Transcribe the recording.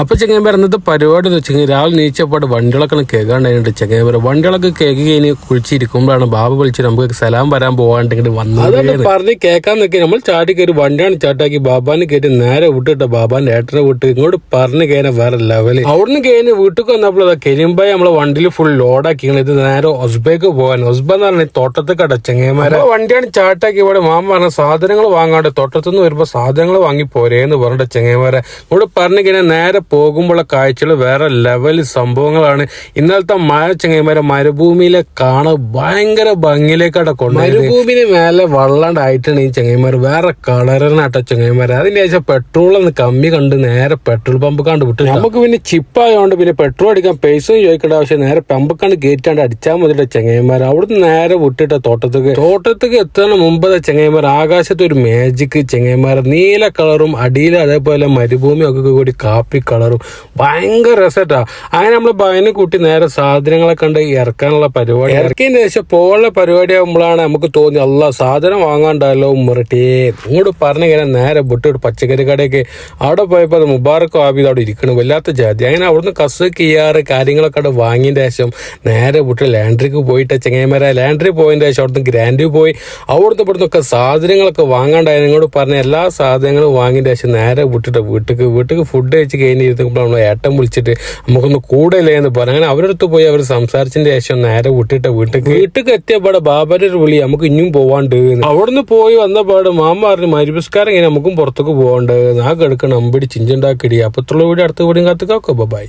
അപ്പൊ ചെങ്ങന്മാർ ഇന്നത്തെ പരിപാടി എന്ന് വെച്ചാൽ രാവിലെ നീച്ചപ്പാട് വണ്ടികളൊക്കെ കേൾക്കാണ്ടായിട്ട് ചെങ്ങന്മാർ വണ്ടികളൊക്കെ കേക്ക് കഴിഞ്ഞ് കുളിച്ചിരിക്കുമ്പോഴാണ് ബാബ വിളിച്ച് നമുക്ക് സലാം വരാൻ പോകാണ്ടെങ്കിൽ വന്നത് പറഞ്ഞ് കേൾക്കാൻ നിൽക്കി നമ്മൾ ചാടി കയറി വണ്ടിയാണ് ചാട്ടാക്കി ബാബാനെ കയറ്റി നേരെ വിട്ടിട്ട ബാബാന്റെ ഏട്ടനെ വിട്ട് ഇങ്ങോട്ട് പറഞ്ഞു കയറാൻ വേറെ ലെവല് അവിടുന്ന് കഴിഞ്ഞ് വീട്ടിൽ വന്നപ്പോൾ കരിമ്പായി നമ്മളെ വണ്ടിയിൽ ഫുൾ ലോഡാക്കി ഇത് നേരെ ഒസ്ബേക്ക് പോകാൻ ഒസ്ബ എന്ന് പറഞ്ഞ തോട്ടത്തിൽ കട ചെങ്ങന്മാരെ വണ്ടിയാണ് ചാട്ടാക്കി ഇവിടെ മാമ പറഞ്ഞ സാധനങ്ങൾ വാങ്ങാണ്ട് തോട്ടത്തുനിന്ന് വരുമ്പോ സാധനങ്ങൾ വാങ്ങി പോരേന്ന് പറഞ്ഞിട്ട് ചെങ്ങന്മാരെ ഇങ്ങോട്ട് പറഞ്ഞു കഴിഞ്ഞാൽ നേരെ പോകുമ്പോഴുള്ള കാഴ്ചകൾ വേറെ ലെവൽ സംഭവങ്ങളാണ്. ഇന്നലത്തെ മഴ ചെങ്ങന്മാരെ മരുഭൂമിയിലെ കാണാൻ ഭയങ്കര ഭംഗിയിലേക്കാണ് കൊണ്ടുപോയത്. മരുഭൂമിന് മേലെ വള്ളണ്ടായിട്ടാണ് ഈ ചെങ്ങന്മാർ വേറെ കളറിനാട്ടോ ചെങ്ങന്മാർ. അതിന്റെ ശേഷം പെട്രോൾ ഒന്ന് കമ്മി കണ്ട് നേരെ പെട്രോൾ പമ്പ് കണ്ട് വിട്ടു. നമുക്ക് പിന്നെ ചിപ്പായോണ്ട് പിന്നെ പെട്രോൾ അടിക്കാൻ പൈസ ചോദിക്കേണ്ട ആവശ്യം നേരെ പമ്പക്കാണ്ട് കയറ്റാണ്ട് അടിച്ചാൽ മതിയുടെ ചെങ്ങന്മാർ. അവിടുന്ന് നേരെ വിട്ടിട്ട തോട്ടത്തേക്ക് എത്തുന്ന മുമ്പ് ചെങ്ങന്മാർ ആകാശത്ത് ഒരു മാജിക് ചെങ്ങന്മാർ നീല കളറും അടിയിൽ അതേപോലെ മരുഭൂമി ഒക്കെ കൂടി കാപ്പി കളറും ഭയങ്കര രസട്ടാ. അങ്ങനെ നമ്മള് ഭയനെ കൂട്ടി നേരെ സാധനങ്ങളെ കണ്ട് ഇറക്കാനുള്ള പരിപാടി ഇറക്കിയതിന് ശേഷം പോലുള്ള പരിപാടി ആകുമ്പോഴാണ് നമുക്ക് തോന്നി അല്ല സാധനം വാങ്ങാണ്ടല്ലോ മുരട്ടേ ഇങ്ങോട്ട് പറഞ്ഞു കഴിഞ്ഞാൽ നേരെ വിട്ടിട്ട് പച്ചക്കറി കടയൊക്കെ അവിടെ പോയപ്പോൾ അത് മുബാറക്ക് ആബിദ് അവിടെ ഇരിക്കണം വല്ലാത്ത ജാതി. അങ്ങനെ അവിടുന്ന് കസ് കിയാറ് കാര്യങ്ങളൊക്കെ അവിടെ വാങ്ങിയതിന്റെ ശേഷം നേരെ വിട്ട് ലാൻഡ്രിക്ക് പോയിട്ട് ചെങ്ങന്മാരെ ലാൻഡ്രി പോയതിന്റെ ശേഷം അവിടുന്ന് ഗ്രാൻഡ് പോയി അവിടുന്ന് ഇവിടുന്നൊക്കെ സാധനങ്ങളൊക്കെ വാങ്ങാണ്ടായിരുന്നു. ഇങ്ങോട്ട് പറഞ്ഞ എല്ലാ സാധനങ്ങളും വാങ്ങിയതിന്റെ ശേഷം നേരെ വിട്ടിട്ട് വീട്ടിക്ക് ഫുഡ് കഴിച്ച് കഴിഞ്ഞിരുന്നപ്പോഴാണ് ഏട്ടൻ വിളിച്ചിട്ട് നമുക്കൊന്ന് കൂടല്ലേ എന്ന് പറഞ്ഞു. അങ്ങനെ അവരടുത്ത് പോയി അവർ സംസാരിച്ചതിന്റെ ശേഷം നേരെ വിട്ടിട്ട് വീട്ടിക്ക് എത്തിയപ്പാടെ ബാബാന്റെ ഒരു വിളി നമുക്ക് ഇനിയും പോവാണ്ട്. അവിടുന്ന് പോയി വന്നപാട് മാമ പറഞ്ഞു മരിപുസ്കാരം ഇങ്ങനെ നമുക്കും പുറത്തേക്ക് പോവാണ്ട് നാ കിടക്കണം അമ്പടി ചിഞ്ചുണ്ടാക്കിടി. അപ്പത്തുള്ള വീട് അടുത്ത വീടും കാത്തുക്കാക്കോ ബൈ.